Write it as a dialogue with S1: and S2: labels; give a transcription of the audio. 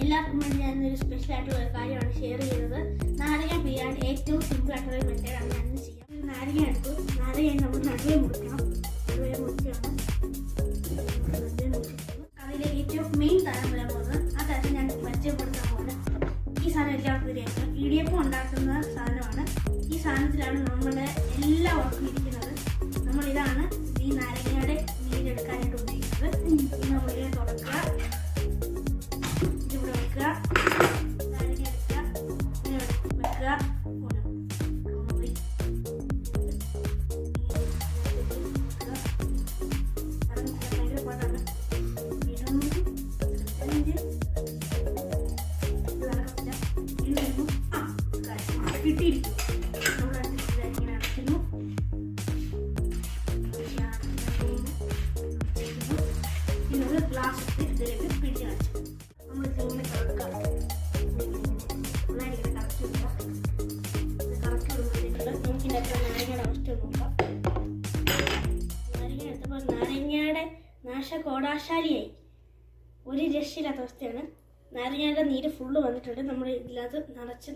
S1: എല്ലാവർക്കും വേണ്ടി ഞാനൊരു സ്പെഷ്യൽ ആയിട്ടുള്ള ഒരു കാര്യമാണ് ഷെയർ ചെയ്യുന്നത്. നാരങ്ങ പിഴിയാൻ ഏറ്റവും സിമ്പിൾ ആയിട്ടുള്ള ഒരു മെത്തേഡാണ് ഞാൻ ചെയ്യാം. ഒരു നാരങ്ങ എടുത്തു, നാരങ്ങ നമ്മൾ നടുവേ മുറിക്കണം. അതിലെ ഏറ്റവും മെയിൻ താരം വരാൻ പോകുന്നത് ആ തരത്തിൽ ഞാൻ പരിചയപ്പെടുത്താൻ പോകുന്നത്. ഈ സാധനം എല്ലാവർക്കും അറിയാം, ഇടിയപ്പം ഉണ്ടാക്കുന്ന സാധനമാണ്. ഈ സാധനത്തിലാണ് നമ്മുടെ എല്ലാ വർക്കും ഇരിക്കുന്നത്. നമ്മളിതാണ് ഈ നാരങ്ങയുടെ നീരെടുക്കാനായിട്ട് ഉപയോഗിക്കുന്നത്. നമ്മളിങ്ങനെ തുറക്കുക, ഇതിവിടെ വെക്കുക, നാരങ്ങ എടുക്കുക, ഇങ്ങനെ വെക്കുക, ഭയങ്കര പാടാണ്. കിട്ടിയിരിക്കും. ഇങ്ങനെ അടയ്ക്കുന്നു. ഇതൊരു ഗ്ലാസ് ഇതിലേക്ക് പിടിച്ച് കാണിച്ചു നമ്മൾ ഇങ്ങനെ കറക്കുക. നന്നായിട്ട് കറക്കി വിടുക. കറക്കി വിടുമ്പോഴത്തേക്കുള്ള നമുക്കിതിൻ്റെ നാരങ്ങയുടെ അവസ്ഥ നോക്കാം. നാരങ്ങ എടുത്തപ്പോൾ നാരങ്ങയുടെ നാശകോടാശാലിയായി. ഒരു രക്ഷയില്ലാത്ത അവസ്ഥയാണ്. നാരങ്ങയുടെ നീര് ഫുള്ള് വന്നിട്ടുണ്ട്. നമ്മൾ ഇതിനകത്ത് നിറച്ച്